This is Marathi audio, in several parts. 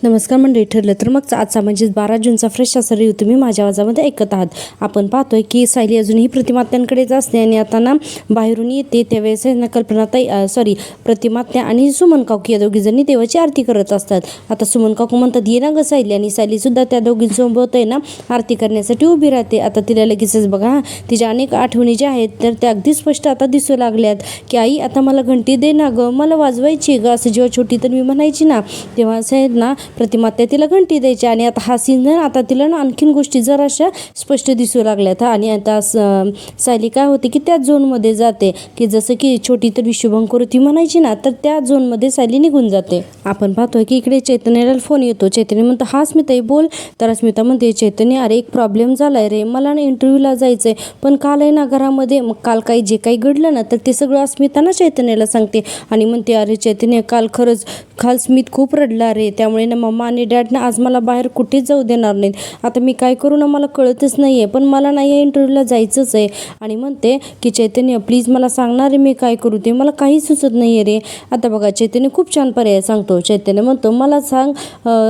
नमस्कार मंडळी, ठरलं तर मग आजचा म्हणजेच 12 जूनचा फ्रेश असा रिव्ह्यू तुम्ही माझ्या आवाजामध्ये ऐकत आहात. आपण पाहतोय की सायली अजूनही प्रतिमात्यांकडेच असते आणि आता ना बाहेरून येते त्यावेळेस ना प्रतिमात्या आणि सुमन काकू या दोघीजणी देवाची आरती करत असतात. आता सुमन काकू म्हणतात ये ना ग सायली, आणि सायलीसुद्धा त्या दोघींसोबत आहे ना आरती करण्यासाठी उभी राहते. आता तिला लगेचच बघा तिच्या अनेक आठवणी ज्या आहेत तर त्या अगदी स्पष्ट आता दिसू लागल्यात की आई आता मला घंटी दे ना ग, मला वाजवायची ग, असं जेव्हा छोटी तर मी म्हणायची ना तेव्हा असं आहे ना प्रतिमात्या तिला घंटी द्यायची. आणि आता हा सीन आता तिला ना आणखीन गोष्टी जराशा स्पष्ट दिसू लागल्यात. आणि आता सायली काय होते की त्या झोनमध्ये जाते की जसं की छोटी तर विश्वभंकर ती म्हणायची ना, तर त्या झोनमध्ये सायली निघून जाते. आपण पाहतोय की इकडे चैतन्याला फोन येतो. चैतन्य म्हणतो हा स्मिताई बोल. तर स्मिता म्हणते चैतन्य अरे एक प्रॉब्लेम झालाय रे, मला ना इंटरव्ह्यूला जायचंय, पण काल आहे ना घरामध्ये मग काल काही जे काही घडलं ना तर ते सगळं अस्मिता ना चैतन्याला सांगते आणि म्हणते अरे चैतन्य काल स्मित खूप रडला रे, त्यामुळे ना मम्मा आणि डॅड ना आज मला बाहेर कुठेच जाऊ देणार नाहीत. आता मी काय करू ना मला कळतच नाहीये, पण मला नाही या इंटरव्ह्यूला जायचंच आहे. आणि म्हणते की चैतन्य प्लीज मला सांगणार आहे मी काय करू ते, मला काही सुचत नाहीये रे. आता बघा चैतन्य खूप छान पर्याय सांगतो. चैतन्य म्हणतो मला सांग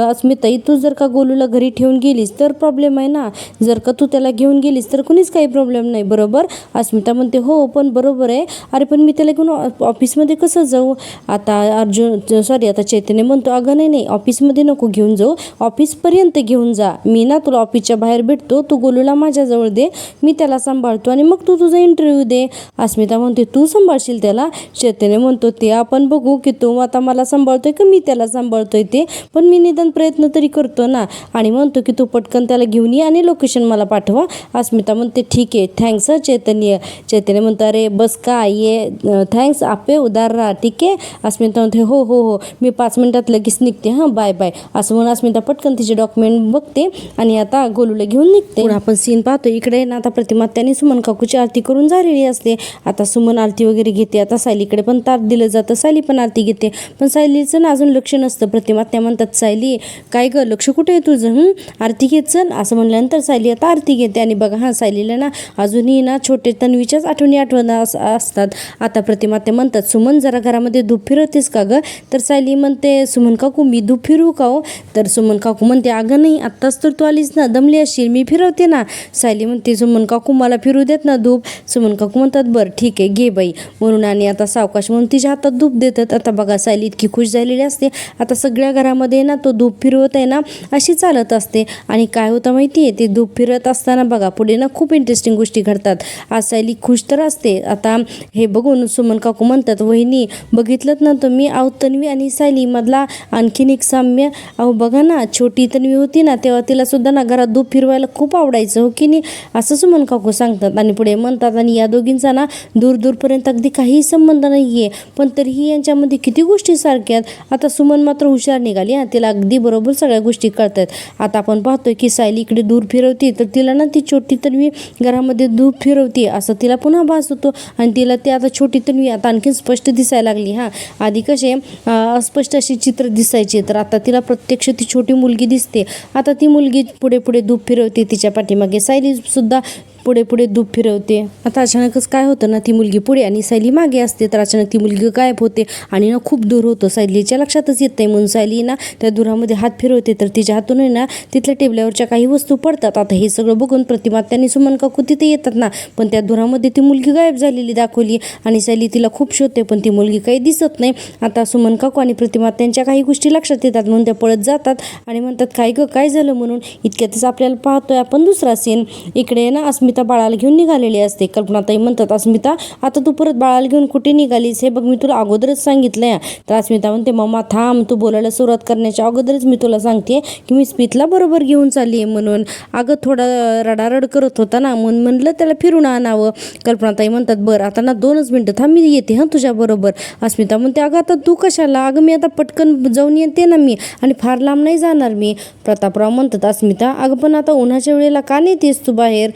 अस्मिताई, तू जर का गोलूला घरी ठेवून गेलीस तर प्रॉब्लेम आहे ना, जर का तू त्याला घेऊन गेलीस तर कुणीच काही प्रॉब्लेम नाही बरोबर. अस्मिता म्हणते हो पण बरोबर आहे, अरे पण मी त्याला घेऊन ऑफिसमध्ये कसं जाऊ. आता चैतन्य म्हणतो अगं नाही ऑफिसमध्ये नको घेऊन जाऊ, ऑफिसपर्यंत घेऊन जा, मी ना तुला ऑफिसच्या बाहेर भेटतो, तू गोलूला माझ्याजवळ दे, मी त्याला सांभाळतो आणि मग तू तुझा इंटरव्ह्यू दे. अस्मिता म्हणते तू सांभाळशील त्याला. चैतन्य म्हणतो ते आपण बघू की तू आता मला सांभाळतोय की मी त्याला सांभाळतोय ते, पण मी निदान प्रयत्न तरी करतो ना. आणि म्हणतो की तू पटकन त्याला घेऊन ये आणि लोकेशन मला पाठवा. अस्मिता म्हणते ठीक आहे थँक्स चैतन्य. चैतन्य म्हणतो अरे बस का ये थँक्स आपे उदार राहा ठीक आहे. अस्मिता म्हणते हो हो हो मी 5 मिनिटात लगेच निघते, हां बाय बाय. असं म्हणून अस्मिता पटकन तिचे डॉक्युमेंट बघते आणि आता गोलूला घेऊन निघते. पुढे आपण सीन पाहतो इकडे ना आता प्रतिमात्याने सुमन काकूची आरती करून झालेली असते. आता सुमन आरती वगैरे घेते. आता सायलीकडे पण ताट दिलं जातं, सायली पण आरती घेते, पण सायलीचं ना अजून लक्ष नसतं. प्रतिमात्या म्हणतात सायली काय ग लक्ष कुठे आहे तुझं, आरती घेत चल. असं म्हणल्यानंतर सायली आता आरती घेते. आणि बघा हा सायलीला ना अजूनही ना छोटे तन्वीच्याच आठवण असतात. आता प्रतिमात्या म्हणतात सुमन जरा घरामध्ये धूप फिरवतेस का ग. तर सायली म्हणते सुमन काकू मी धूप फिरवू का हो. तर सुमन काकू म्हणते अगं नाही आत्ताच तर तू आलीस ना, दमली असशील, मी फिरवते ना. सायली म्हणते सुमन काकू मला फिरू देत ना धूप. सुमन काकू म्हणतात बरं ठीक आहे घे बाई म्हणून, आणि आता सावकाश म्हणून तिच्या हातात धूप देतात. आता बघा सायली इतकी खुश झालेली असते. आता सगळ्या घरामध्ये ना तो धूप फिरवत आहे ना अशी चालत असते. आणि काय होतं माहिती आहे, ते धूप फिरत असताना बघा पुढे ना खूप इंटरेस्टिंग गोष्टी घडतात. आज सायली खुश तर असते. आता हे बघून सुमन काकू म्हणतात वहिनी बघितलं ना तुम्ही, अहो तन्वी आणि सायली मधला आणखीन एक साम्य. अहो बघा ना छोटी तन्वी होती ना तेव्हा तिला सुद्धा ना घरात धूप फिरवायला खूप आवडायचं हो की नाही, असं सुमन काकू सांगतात. आणि पुढे म्हणतात आणि या दोघींचा ना दूरपर्यंत अगदी काही संबंध नाहीये, पण तरीही यांच्यामध्ये किती गोष्टी सारख्यात. आता सुमन मात्र हुशार निघाली, तिला अगदी बरोबर सगळ्या गोष्टी कळतात. आता आपण पाहतोय की सायली इकडे दूर फिरवते तर तिला ना ती छोटी तन्वी घरामध्ये धूप फिरवते असं तिला पुन्हा भास होतो. आणि तिला ते आता छोटी तन्वी आता आणखीन स्पष्ट दिसायला लागली. आधी कसे अस्पष्ट अशी चित्र दिसायचे, तर आता तिला प्रत्यक्ष ती छोटी मुलगी दिसते. आता ती मुलगी पुढे धूप फिरवते, तिच्या पाठीमागे सायली सुद्धा पुढे धूप फिरवते. आता अचानकच काय होतं ना, ती मुलगी पुढे आणि सायली मागे असते. तर अचानक ती मुलगी गायब होते आणि ना खूप दूर होतं, सायलीच्या लक्षातच येत नाही. म्हणून सायली ना त्या दुरामध्ये हात फिरवते तर तिच्या हातून ना तिथल्या टेबलावरच्या काही वस्तू पडतात. आता हे सगळं बघून प्रतिमात्याने सुमन काकू तिथे येतात ना, पण त्या दुरामध्ये ती मुलगी गायब झालेली दाखवली आणि सायली तिला खूप शोधते पण ती मुलगी काही दिसत नाही. आता सुमन काकू आणि प्रतिमात्यांच्या काही गोष्टी लक्षात येतात म्हणून त्या पळत जातात आणि म्हणतात काय झालं म्हणून. इतक्यातच आपल्याला पाहतोय आपण दुसरा सीन. इकडे ना अस्मिता बाळाला घेऊन निघालेली असते. कल्पनाताई म्हणतात अस्मिता आता तू परत बाळाला घेऊन कुठे निघालीस, हे बघ मी तुला अगोदरच सांगितलंय. तर अस्मिता म्हणते मम्मा थांब, तू बोलायला सुरुवात करण्याच्या अगोदरच मी तुला सांगते की मी स्मितला बरोबर घेऊन चालली आहे म्हणून. अगं थोडा रडारड करत होता ना म्हणून म्हणलं त्याला फिरून आणावं. कल्पनाताई म्हणतात बरं आता ना 2च मिनिटं थांब मी येते तुझ्या बरोबर. अस्मिता म्हणते अगं आता तू कशाला, अगं मी आता पटकन जाऊन येते ना मी, आणि फार लांब नाही जाणार मी. प्रतापराव म्हणतात अस्मिता अगं पण आता उन्हाच्या वेळेला का नेतेस तू बाहेर.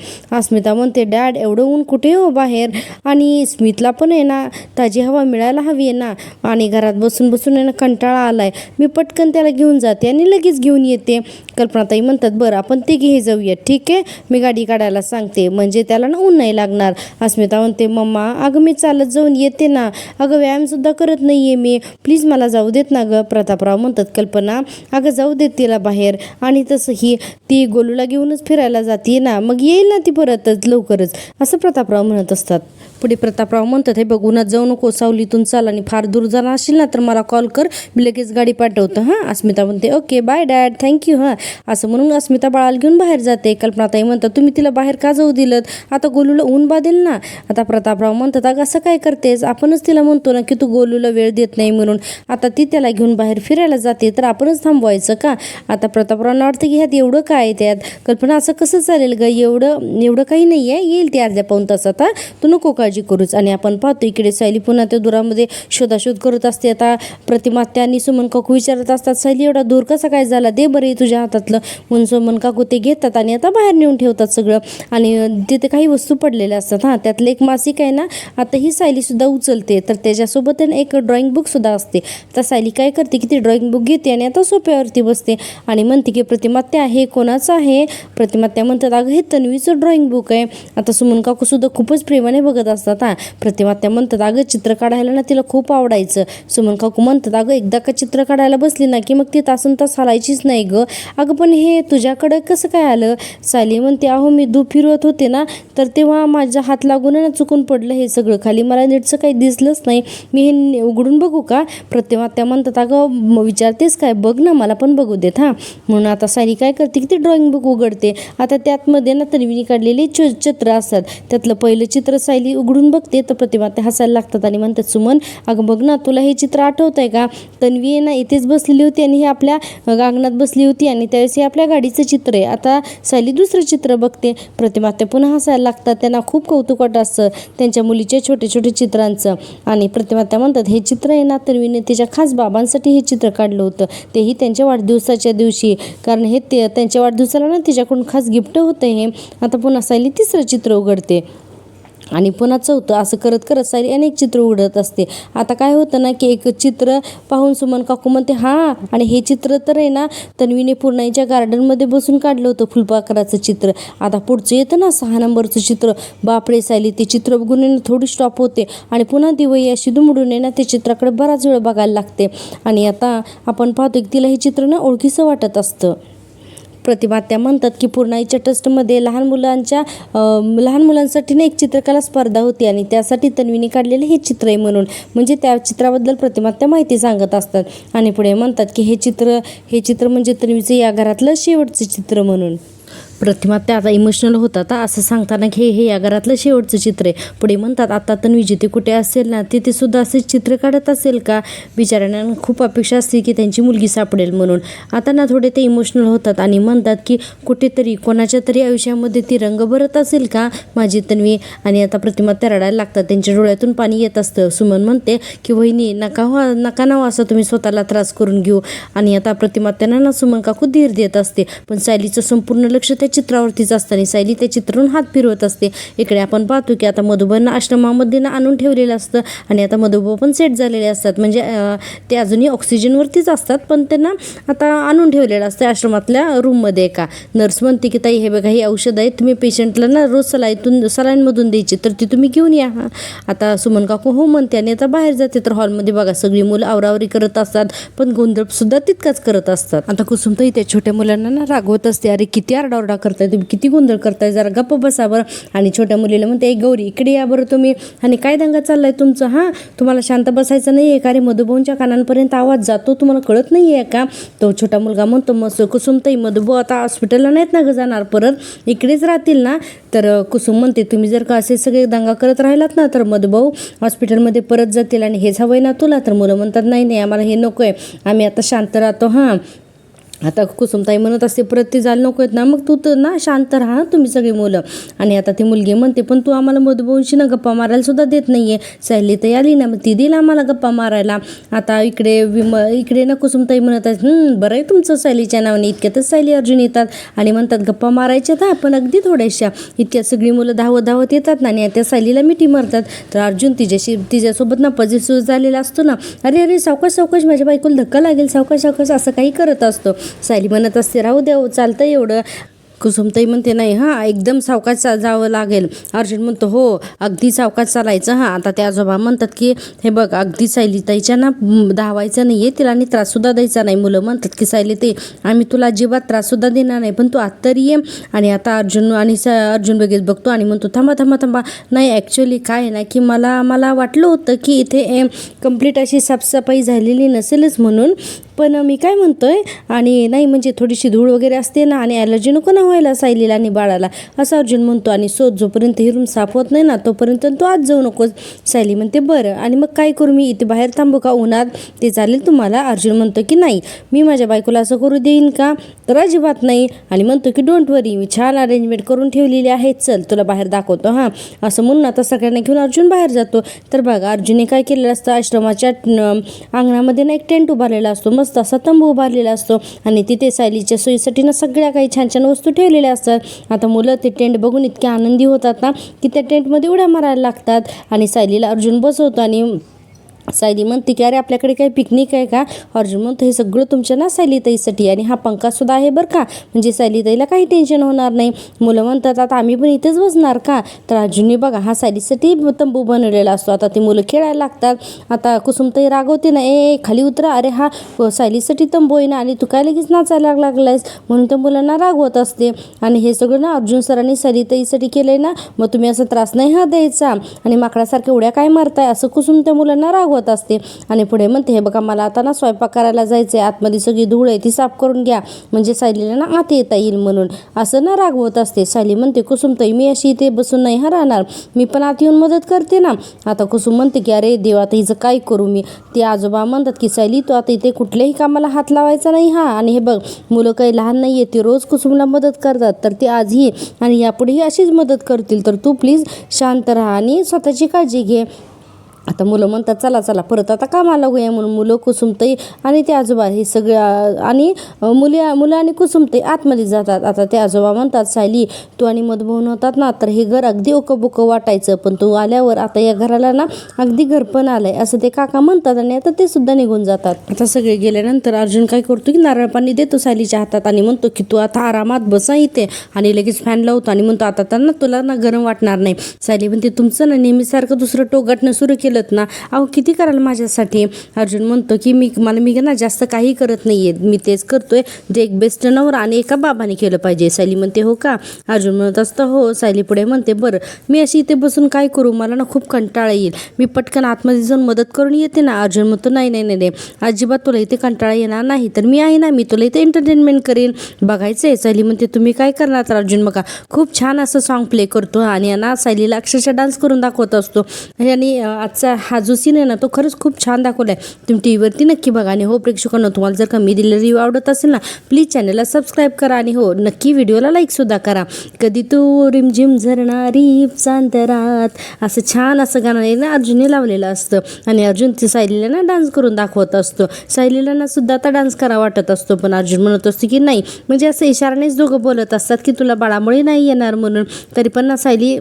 अस्मिता म्हणते डॅड एवढं ऊन कुठे हो बाहेर, आणि स्मितला पण आहे ना ताजी हवा मिळायला हवी आहे ना, आणि घरात बसून बसून आहे ना कंटाळा आलाय, मी पटकन त्याला घेऊन जाते आणि लगेच घेऊन येते. कल्पनाताई म्हणतात बरं आपण ते घे जाऊया, ठीक आहे मी गाडी काढायला सांगते, म्हणजे त्याला ना ऊन नाही लागणार. अस्मिता म्हणते मम्मा अगं मी चालत जाऊन येते ना, अगं व्यायामसुद्धा करत नाही आहे मी, प्लीज मला जाऊ देत ना गं. प्रतापराव म्हणतात कल्पना अगं जाऊ देत तिला बाहेर, आणि तसंही ती गोलूला घेऊनच फिरायला जाते ना, मग येईल ना ती परतच लवकरच, असं प्रतापराव म्हणत असतात. पुढे प्रतापराव म्हणतात हे बघूनच जाऊ नको, सावलीतून चाल, आणि फार दूर जाणार असेल ना तर मला कॉल कर, मी लगेच गाडी पाठवतो हां. अस्मिता म्हणते ओके बाय डॅड थँक्यू हां. असं म्हणून अस्मिता बाळाला घेऊन बाहेर जाते. कल्पनाताई म्हणतात तुम्ही तिला बाहेर का जाऊ दिलं, आता गोलूला ऊन बादेल ना. आता प्रतापराव म्हणतात अगं असं काय करतेस, आपणच तिला म्हणतो ना की तू गोलूला वेळ देत नाही म्हणून, आता ती त्याला घेऊन बाहेर फिरायला जाते तर आपणच थांबवायचं का. आता प्रतापरावांना वाटतं की ह्यात एवढं काय आहे, त्यात कल्पना असं कसं चालेल ग, एवढं काही नाही आहे, येईल ते अर्ध्या पाऊण तासात, आता तू नको काळजी करूच. आणि आपण पाहतो इकडे सायली पुन्हा त्या दुरामध्ये शोधाशोध करत असते. आता प्रतिमा आणि सुमन काकू विचारत असतात सायली एवढा दूर कसा काय झाला, दे बरे तुझ्या हातातलं, म्हणून सुमन काकू ते घेतात आणि आता बाहेर नेऊन ठेवतात सगळं, आणि तिथे काही वस्तू पडलेल्या असतात हां. त्यातलं एक मासिक आहे ना, आता ही सायलीसुद्धा उचलते, तर त्याच्यासोबत एक ड्रॉइंग बुकसुद्धा असते. आता सायली काय करते की ती ड्रॉइंग बुक घेते आणि आता सोप्यावरती बसते आणि म्हणते की प्रतिमात्या हे कोणाचं आहे. प्रतिमात्या म्हणतात अगं हे तन्वीचं ड्रॉइंग बुक आहे. आता सुमन काकूसुद्धा खूपच प्रेमाने बघत असतात हां. प्रतिमात्या म्हणतात अगं चित्र काढायला ना तिला खूप आवडायचं. सुमन काकू म्हणतात अगं एकदा का चित्र काढायला बसली ना की मग ती तासन तास हलायचीच नाही गं. अगं पण हे तुझ्याकडं कसं काय आलं. सायली म्हणते अहो मी दूध फिरवत होते ना तर तेव्हा माझा हात लागून ना चुकून पडलं हे सगळं खाली, मला नीटचं काही दिसलंच नाही, मी हे उघडून बघू का. प्रतिमात्या म्हणतात अगं विचारतेस काय, बघ ना मला पण बघू देत हां. म्हणून आता सायली काय करते की ती ड्रॉइंग बुक उघडते. आता त्यातमध्ये ना तन्वीने काढलेली चित्र असतात, त्यातलं पहिलं चित्र सायली उघडून बघते तर प्रतिमात्या हसायला लागतात आणि म्हणतात सुमन अगं बघ ना तुला हे चित्र आठवत आहे का, तन्वी आहे ना इथेच बसलेली होती आणि ही आपल्या अंगणात बसली होती आणि त्यावेळेस हे आपल्या गाडीचं चित्र आहे. आता सायली दुसरं चित्र बघते. प्रतिमात्या पुन्हा हसायला लागतात, त्यांना खूप कौतुक वाटत असतं त्यांच्या मुलीच्या छोटे छोटे चित्रांचं. आणि प्रतिमात्या म्हणतात हे चित्र आहे ना तन्वीने तिच्या खास बाबांसाठी हे चित्र काढलं होतं, तेही त्यांच्या वाढदिवसाच्या दिवशी, कारण हे त्यांच्या वाढदिवसाला ना तिच्याकडून खास गिफ्ट होतं हे. आता पुन्हा सायली तिसरं चित्र उघडते आणि पुन्हा चौथं, असं करत करत सायली अनेक चित्र उघडत असते. आता काय होतं ना की एक चित्र पाहून सुमन काकू म्हणते हां, आणि हे चित्र तर आहे ना तन्वीने पूर्णाईच्या गार्डनमध्ये बसून काढलं होतं फुलपाखराचं चित्र. आता पुढचं येतं ना 6 नंबरचं चित्र, बापरे सायली ते चित्र बघून थोडी स्टॉप होते आणि पुन्हा ती वही अशी दुमडून ना ते चित्राकडे बराच वेळ बघायला लागते. आणि आता आपण पाहतो की तिला हे चित्र ना ओळखीचं वाटत असतं. प्रतिमात्या म्हणतात की पूर्णाईच्या ट्रस्टमध्ये लहान मुलांसाठी ना एक चित्रकला स्पर्धा होती आणि त्यासाठी तन्वीने काढलेले हे चित्र आहे म्हणून, म्हणजे त्या चित्राबद्दल प्रतिमात्या माहिती सांगत असतात. आणि पुढे म्हणतात की हे चित्र म्हणजे तन्वीचं या घरातलं शेवटचं चित्र म्हणून. प्रतिमात्या आता इमोशनल होतात असं सांगताना की हे या घरातलं शेवटचं चित्र आहे. पुढे म्हणतात आता तन्वी जिथे कुठे असेल ना तिथे सुद्धा असेच चित्र काढत असेल का, बिचाऱ्यांना खूप अपेक्षा असते की त्यांची मुलगी सापडेल म्हणून. आता ना थोडे ते इमोशनल होतात आणि म्हणतात की कुठेतरी कोणाच्या तरी आयुष्यामध्ये ती रंग भरत असेल का माझी तन्वी. आणि आता प्रतिमात्या रडायला लागतात, त्यांच्या डोळ्यातून पाणी येत असतं. सुमन म्हणते की वहिनी नका ना असं तुम्ही स्वतःला त्रास करून घेऊ. आणि आता प्रतिमात्यांना ना सुमन काकू धीर देत असते, पण सायलीचं संपूर्ण लक्ष त्या चित्रावरतीच असताना सायली त्या चित्रावरून हात फिरवत असते. इकडे आपण पाहतो की आता मधुबांना आश्रमामध्ये ना आणून ठेवलेलं असतं आणि आता मधुबा पण सेट झालेले असतात, म्हणजे ते अजूनही ऑक्सिजनवरतीच असतात पण त्यांना आता आणून ठेवलेलं असतं आश्रमातल्या रूममध्ये. एका नर्स म्हणते की ताई हे बघा ही औषध आहे, तुम्ही पेशंटला ना रोज सलाईनमधून द्यायची, तर ती तुम्ही घेऊन या. आता सुमन काकू हो म्हणते आणि आता बाहेर जाते. तर हॉलमध्ये बघा सगळी मुलं आवरावरी करत असतात पण गोंधळ सुद्धा तितकाच करत असतात. आता कुसुमताई त्या छोट्या मुलांना ना रागवत असते, अरे किती आरडाओरडा करताय तुम्ही, किती गोंधळ करताय, जरा गप्प बसा बरं. आणि छोट्या मुलीला म्हणते एक गौरी इकडे या बरं तुम्ही, आणि काय दंगा चाललाय तुमचं, हां तुम्हाला शांत बसायचं नाही आहे का रे, मधुभाऊंच्या कानांपर्यंत आवाज जातो तुम्हाला कळत नाही आहे का. तो छोटा मुलगा म्हणतो मस्त कुसुमताई मधुभाऊ आता हॉस्पिटलला नाहीत ना ग जाणार, परत इकडेच राहतील ना. तर कुसुम म्हणते तुम्ही जर का असे सगळे दंगा करत राहिलात ना तर मधुभाऊ हॉस्पिटलमध्ये परत जातील आणि हेच हवंय ना तुला. तर मुलं म्हणतात नाही आम्हाला हे नको आहे, आम्ही आता शांत राहतो हां. आता कुसुमताई म्हणत असते परत ती जायला नको आहेत ना, मग तू तर ना शांत राहा तुम्ही सगळी मुलं. आणि आता ती मुलगी म्हणते पण तू आम्हाला मधुभाऊंशी ना गप्पा मारायला सुद्धा देत नाहीये. सायली ताई आली ना, मग ती दिला आम्हाला गप्पा मारायला. आता इकडे ना कुसुमताई म्हणत आहेत बरं आहे तुमचं सायलीच्या नावाने. इतक्यातच सायली अर्जुन येतात आणि म्हणतात गप्पा मारायच्या ना पण अगदी थोड्याशा. इतक्यात सगळी मुलं धावत येतात ना आणि त्या सायलीला मिठी मारतात. तर अर्जुन तिच्यासोबत ना पॉझिटिव्ह झालेला असतो ना, अरे सावकाश माझ्या बायकोला धक्का लागेल, सावकाश असं काही करत असतो. सायली म्हणत असते राहू द्या चालतं एवढं. कुसुमताई म्हणते नाही हां एकदम सावकाश जावं लागेल. अर्जुन म्हणतो हो अगदी सावकाश चालायचं हां. आता त्या आजोबा म्हणतात की हे बघ अगदी सायलीताईच्या ना धावायचं नाही आहे, तिला आणि त्राससुद्धा द्यायचा नाही. मुलं म्हणतात की सायलीताई आम्ही तुला अजिबात त्राससुद्धा देणार नाही, पण तू आत्ता ये. आणि आता अर्जुन लगेच बघतो आणि म्हणतो थांबा नाही ॲक्च्युली काय आहे ना की मला वाटलं होतं की इथे कंप्लीट अशी साफसफाई झालेली नसेलच म्हणून, पण मी काय म्हणतोय आणि नाही म्हणजे थोडीशी धूळ वगैरे असते ना आणि ॲलर्जी नको ना व्हायला सायलीला आणि बाळाला, असं अर्जुन म्हणतो. आणि जोपर्यंत ही रूम साफ होत नाही ना तोपर्यंत तू आज जाऊ नकोस. सायली म्हणते बरं आणि मग काय करू मी इथे बाहेर थांबू का उन्हात, ते चालेल तुम्हाला. अर्जुन म्हणतो की नाही मी माझ्या बायकोला असं करू देईन का, तर अजिबात नाही. आणि म्हणतो की डोंट वरी मी छान अरेंजमेंट करून ठेवलेली आहे, चल तुला बाहेर दाखवतो हां. असं म्हणून आता सगळ्यांना घेऊन अर्जुन बाहेर जातो. तर बघा अर्जुनने काय केलेलं असतं, आश्रमाच्या अंगणामध्ये ना एक टेंट उभारलेला असतो, मस्त असा तंबू उभारलेला असतो आणि तिथे सायलीच्या सोयीसाठी ना सगळ्या काही छान वस्तू ठेवलेल्या असतात. आता मुलं ते टेंट बघून इतके आनंदी होतात ना की त्या टेंटमध्ये उड्या मारायला लागतात. आणि सायलीला अर्जुन बसवतो आणि सायली म्हणते की अरे आपल्याकडे काही पिकनिक आहे का. अर्जुन म्हणतो हे सगळं तुमच्या ना सायलीताईसाठी आणि हा पंखासुद्धा आहे बरं का, म्हणजे सायलीताईला काही टेन्शन होणार नाही. मुलं म्हणतात आता आम्ही पण इथेच बसणार का, तर अर्जुनने बघा हा सायलीसाठी तंबू बनवलेला असतो. आता ती मुलं खेळायला लागतात. आता कुसुमताई रागवते ना खाली उतरा, अरे हा सायलीसाठी तंबू आहे ना आणि तू काय लगेच नाचायला लागलायस, म्हणून त्या मुलांना रागवत असते. आणि हे सगळं ना अर्जुन सरांनी सायलीताईसाठी केलंय ना, मग तुम्ही असं त्रास नाही हा द्यायचा आणि माकडासारख्या उड्या काय मारताय, असं कुसुम त्या मुलांना रागवत असते. आणि पुढे म्हणते हे बघा मला आता ना स्वयंपाक करायला जायचंय, आतमध्ये सगळी धूळ आहे ती साफ करून घ्या म्हणजे सायलीला ना आत येता येईल म्हणून, असं ना रागवत असते. सायली म्हणते कुसुमताई मी अशी इथे बसून नाही राहणार, मी पण आत येऊन मदत करते ना. आता कुसुम म्हणते की अरे देवा आता हिचं काय करू मी. ते आजोबा म्हणतात की सायली तू आता इथे कुठल्याही कामाला हात लावायचा नाही हा. आणि हे बघ मुलं काही लहान नाही आहे, ती रोज कुसुमला मदत करतात, तर ती आजही आणि यापुढेही अशीच मदत करतील, तर तू प्लीज शांत राहा आणि स्वतःची काळजी घे. आता मुलं म्हणतात चला परत आता कामाला लागूया, म्हणून मुलं कुसुमताई आणि ते आजोबा हे सगळं आणि मुलं आणि कुसुमताई आतमध्ये जातात. आता ते आजोबा म्हणतात सायली तू आणि मधुभाऊ होतात ना तर हे घर अगदी ओकबोकं वाटायचं, पण तू आल्यावर आता या घराला ना अगदी घरपण आलंय, असं ते काका म्हणतात. आणि आता ते सुद्धा निघून जातात. आता सगळे गेल्यानंतर अर्जुन काय करतो की नारळ पाणी देतो सायलीच्या हातात आणि म्हणतो की तू आता आरामात बसा इथे, आणि लगेच फॅन लावतो आणि म्हणतो आता ना तुला ना गरम वाटणार नाही. सायली म्हणते तुमचं ना नेहमीसारखं दुसरं टोगाटणं सुरू केलं ना, अहो किती कराल माझ्यासाठी. अर्जुन म्हणतो की मी ना जास्त काही करत नाहीये, मी तेच करतोय जे एक बेस्ट नवरा आणि एका बाबाने केलं पाहिजे. सायली म्हणते हो का. अर्जुन म्हणत असतं हो. सायली पुढे म्हणते बरं मी अशी इथे बसून काय करू, मला ना खूप कंटाळा येईल, मी पटकन आतमध्ये जाऊन मदत करून येते ना. अर्जुन म्हणतो नाही अजिबात तुला इथे कंटाळा येणार नाही, तर मी आहे ना, मी तुला इथे एंटरटेनमेंट करेन, बघायचंय. सायली म्हणते तुम्ही काय करणार, तर अर्जुन बघा खूप छान असं सॉन्ग प्ले करतो आणि ना सायलीला अक्षरशः डान्स करून दाखवत असतो. आणि आजचा हा जो सीन आहे ना तो खरंच खूप छान दाखवला आहे, तुम्ही टी व्हीवरती नक्की बघा. आणि हो प्रेक्षकांनो तुम्हाला जर का मी दिलेला रिव्ह्यू आवडत असेल ना प्लीज चॅनलला सबस्क्राईब करा आणि हो नक्की व्हिडिओला लाईकसुद्धा करा. कधी तू रिमझिम झरणारी चांदरात असं छान असं गाणं आहे ना अर्जुनने लावलेलं असतं आणि अर्जुन ती सायलीला ना डान्स करून दाखवत असतो. सायलीला ना सुद्धा आता डान्स करा वाटत असतो, पण अर्जुन म्हणत असतो की नाही, म्हणजे असं इशारानेच दोघं बोलत असतात की तुला बाळामुळे नाही येणार म्हणून, तरी पण ना सायली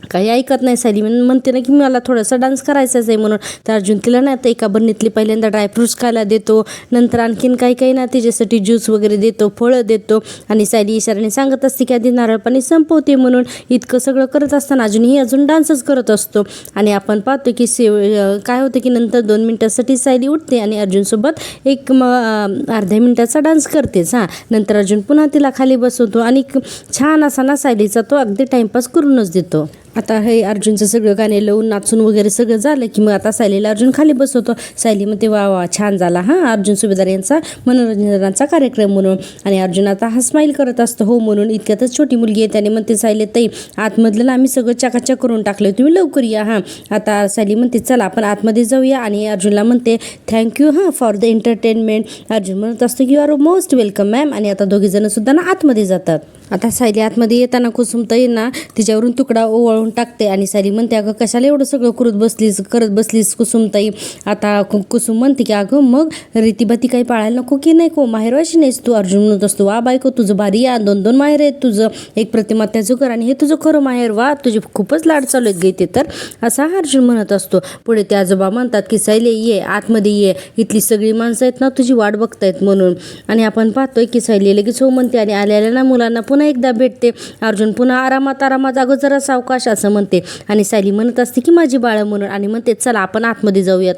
काही ऐकत नाही. सायली म्हणते ना की मला थोडासा डान्स करायचाच आहे म्हणून. तर अर्जुन तिला ना आता एका बरणीतली पहिल्यांदा ड्रायफ्रुट्स खायला देतो, नंतर आणखीन काही ना तिच्यासाठी ज्यूस वगैरे देतो, फळं देतो आणि सायली इशाराने सांगत असते की आधी नारळ पाणी संपवते म्हणून. इतकं सगळं करत असताना अजून डान्सच करत असतो. आणि आपण पाहतो की काय होतं की नंतर 2 मिनिटासाठी सायली उठते आणि अर्जुनसोबत एक अर्ध्या मिनिटाचा डान्स करतेच हां. नंतर अर्जुन पुन्हा तिला खाली बसवतो आणि छान असा ना सायलीचा तो अगदी टाईमपास करूनच देतो. आता हे अर्जुनचं सगळं गाणे लावून नाचून वगैरे सगळं झालं की मग आता सायलीला अर्जुन खाली बसवतो. सायली म्हणते वा वा छान झाला अर्जुन सुभेदार यांचा मनोरंजनाचा कार्यक्रम म्हणून. आणि अर्जुन आता हा स्माईल करत असतो हो म्हणून. इतक्यातच छोटी मुलगी आहे त्याने म्हणते सायली ताई आतमधलं आम्ही सगळं चकाचक करून टाकलं, तुम्ही लवकर या आता सायली म्हणते चला आपण आतमध्ये जाऊया. आणि अर्जुनला म्हणते thank you for the entertainment. Arjun म्हणत असतो you are most welcome ma'am. आणि आता दोघीजण सुद्धा आतमध्ये जातात. आता सायली आतमध्ये येताना कुसुमताई तिच्यावरून तुकडा ओवाळून टाकते आणि सायली म्हणते अगं कशाला एवढं सगळं करत बसलीस कुसुमताई. आता कुसुम म्हणते की अगं मग रीतीभाती काही पाळायला नको की नाही को माहेरवाशी नाहीस तू. अर्जुन म्हणत असतो वा बायको तुझं भारी या 2-2 माहेर आहेत तुझं, एक प्रतिमा त्याचं कर आणि हे तुझं खरं माहेर वा तुझे खूपच लाड चालू आहेत गई तर असा अर्जुन म्हणत असतो. पुढे ते आजोबा म्हणतात की सायली ये आतमध्ये ये, इथली सगळी माणसं आहेत तुझी वाट बघतायत म्हणून. आणि आपण पाहतोय की सायली लगेच हो म्हणते आणि आलेल्या मुलांना पुन्हा एकदा भेटते. अर्जुन पुन्हा आरामात अगं जरा सावकाश असं म्हणते आणि सायली म्हणत असते की माझी बाळं म्हणून आणि म्हणते चला आपण आतमध्ये जाऊया.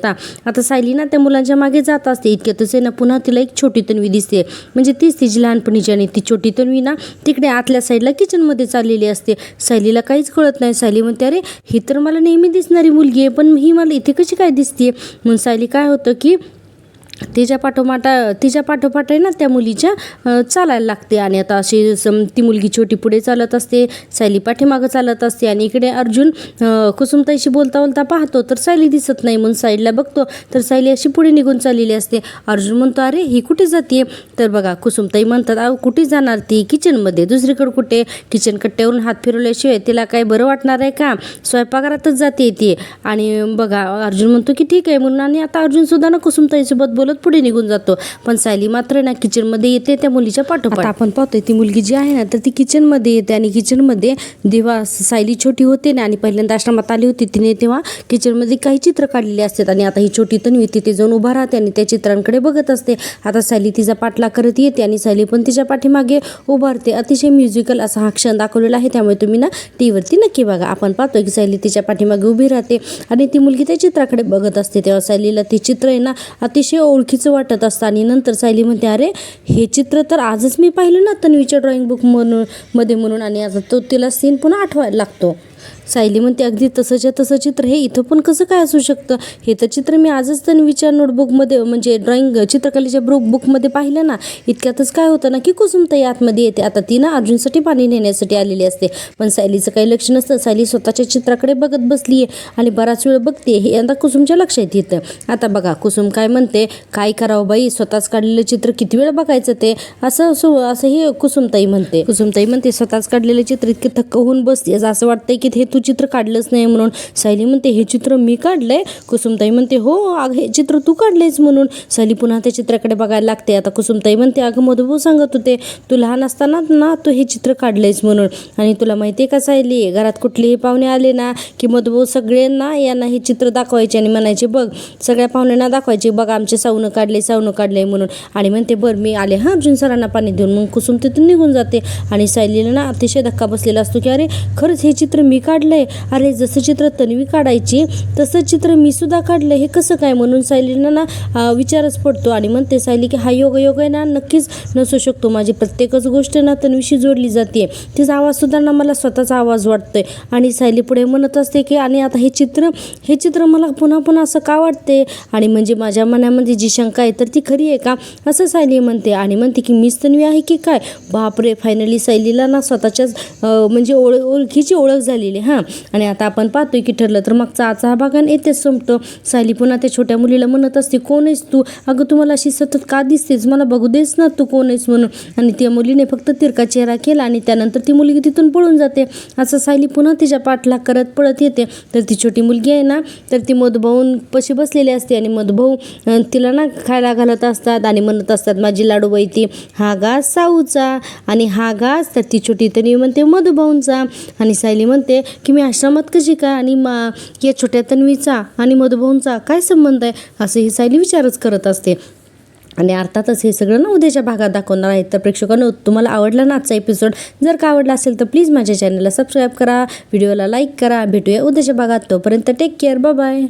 आता सायली त्या मुलांच्या मागे जात असते. इतक्यातच पुन्हा तिला एक छोटी तन्वी दिसते, म्हणजे तीच तिची लहानपणीची. आणि ती छोटी तन्वी तिकडे आतल्या साईडला किचनमध्ये चाललेली असते. सायलीला काहीच कळत नाही. सायली म्हणते अरे ही तर मला नेहमी दिसणारी मुलगी आहे पण ही मला इथे कशी काय दिसते. म्हणून सायली काय होतं की तिच्या पाठोपाठ आहे त्या मुलीच्या चालायला लागते. आणि आता अशी ती मुलगी छोटी पुढे चालत असते, सायली पाठीमागं चालत असते. आणि इकडे अर्जुन कुसुमताईशी बोलता पाहतो तर सायली दिसत नाही. म्हणून साईडला बघतो तर सायली अशी पुढे निघून चाललेली असते. अर्जुन म्हणतो अरे ही कुठे जाते. तर बघा कुसुमताई म्हणतात अहो कुठे जाणार ती, किचनमध्ये, दुसरीकडे कुठे. किचन कट्ट्यावरून हात फिरवल्याशिवाय तिला काय बरं वाटणार आहे का, स्वयंपाकघरातच जाते ती. आणि बघा अर्जुन म्हणतो की ठीक आहे म्हणून. आणि आता अर्जुन सुद्धा कुसुमताईसोबत बोलत पुढे निघून जातो. पण सायली मात्र किचनमध्ये येते त्या मुलीच्या पाठोपाठ. आपण पाहतोय ती मुलगी जी आहे तर ती किचनमध्ये येते आणि किचनमध्ये जेव्हा सायली छोटी होते आणि पहिल्यांदा आश्रमात आली होती तिने तेव्हा किचनमध्ये काही चित्र काढलेले असतात. आणि आता ही छोटी तन्वी तिथे जाऊन उभा राहते आणि त्या चित्रांकडे बघत असते. आता सायली तिचा पाठलाग करत येते आणि सायली पण तिच्या पाठीमागे उभारते. अतिशय म्युझिकल असा हा क्षण दाखवलेला आहे, त्यामुळे तुम्ही टीव्हीवरती नक्की बघा. आपण पाहतोय की सायली तिच्या पाठीमागे उभी राहते आणि ती मुलगी त्या चित्राकडे बघत असते. तेव्हा सायलीला ते चित्र अतिशय ओळखीचं वाटत असतं. आणि नंतर सायली म्हणते अरे हे चित्र तर आजच मी पाहिलं तन्वीच्या ड्रॉइंग बुक म्हणून. आणि आता तो तिला सीन पुन्हा आठवायला लागतो. सायली म्हणते अगदी तसंच्या तसं चित्र हे इथं पण कसं काय असू शकतं, हे तर चित्र मी आजच तन्वीच्या नोटबुकमध्ये म्हणजे ड्रॉइंग चित्रकलेच्या बुकमध्ये पाहिलं इतक्यातच काय होतं की कुसुमताई आतमध्ये येते. आता ती अर्जुनसाठी पाणी नेण्यासाठी आलेली असते. पण सायलीचं काही लक्ष नसतं. सायली स्वतःच्या चित्राकडे बघत बसली आहे आणि बराच वेळ बघते. हे आता कुसुमच्या लक्षात येतं. आता बघा कुसुम काय म्हणते, काय करावं बाई, स्वतःच काढलेलं चित्र किती वेळ बघायचं ते असं ही कुसुमताई म्हणते स्वतःच काढलेलं चित्र इतके थक्क होऊन बसते असं वाटतंय की हे तू चित्र काढलंच नाही म्हणून. सायली म्हणते हे चित्र मी काढलंय. कुसुमताई म्हणते हो अगं हे चित्र तू काढलंयस म्हणून. सायली पुन्हा त्या चित्राकडे बघायला लागते. आता कुसुमताई म्हणते अगं मधुभाऊ सांगत होते तू लहान असताना तू हे चित्र काढलंयस म्हणून. आणि तुला माहिती आहे का सायली, घरात कुठलेही पाहुणे आले की मधुभाऊ सगळ्यांना यांना हे चित्र दाखवायचे आणि म्हणायचे बघ, सगळ्या पाहुण्यांना दाखवायचे बघ आमचे सावनं काढले म्हणून. आणि म्हणते बरं मी आले अर्जुन सरांना पाणी देऊन. मग कुसुम तिथून निघून जाते आणि सायलीला अतिशय धक्का बसलेला असतो की अरे खरंच हे चित्र मी काढलंय. अरे जसं चित्र तन्वी काढायची तसं चित्र मी सुद्धा काढलं, हे कसं काय. म्हणून सायलीला विचारच पडतो. आणि म्हणते सायली की हा योग आहे नक्कीच नसू शकतो. माझी प्रत्येकच गोष्ट तन्वीशी जोडली जाते. तिचा आवाज सुद्धा मला स्वतःचा आवाज वाटतोय. आणि सायली पुढे म्हणत असते की आणि आता हे चित्र मला पुन्हा असं का वाटते. आणि म्हणजे माझ्या मनामध्ये जी शंका आहे तर ती खरी आहे का असं सायली म्हणते. आणि म्हणते की मीच तन्वी आहे की काय. बापरे, फायनली सायलीला स्वतःच्याच म्हणजे ओळखीची ओळख झालेली. आणि आता आपण पाहतोय की ठरलं तर मागचा आजचा हा भाग येतेच संपतो. सायली पुन्हा त्या छोट्या मुलीला म्हणत असते कोण आहेस तू, अगं तू मला अशी सतत का दिसतेस, मला बघू देस ना तू कोण आहेस म्हणून. आणि त्या मुलीने फक्त तिरका चेहरा केला आणि त्यानंतर ती मुलगी तिथून पळून जाते. असं सायली पुन्हा तिच्या पाठलाग करत पळत येते. तर ती छोटी मुलगी आहे तर ती मधुभाऊंपाशी बसलेली असते आणि मधुभाऊ तिला खायला घालत असतात आणि म्हणत असतात माझी लाडूबाई ती हा घास साऊचा आणि हा घास तर ती छोटी तन्वी म्हणते मधुभाऊंचा. आणि सायली म्हणते की मी आश्रमात कशी काय आणि या छोट्या तन्वीचा आणि मधुभाऊंचा काय संबंध आहे असं ही सायली विचारच करत असते. आणि अर्थातच हे सगळं उद्याच्या भागात दाखवणार आहेत. तर प्रेक्षकांनो तुम्हाला आवडला आजचा एपिसोड, जर का आवडला असेल तर प्लीज माझ्या चॅनलला सबस्क्राईब करा, व्हिडिओला लाईक करा. भेटूया उद्याच्या भागात. तोपर्यंत टेक केअर, बाय बाय.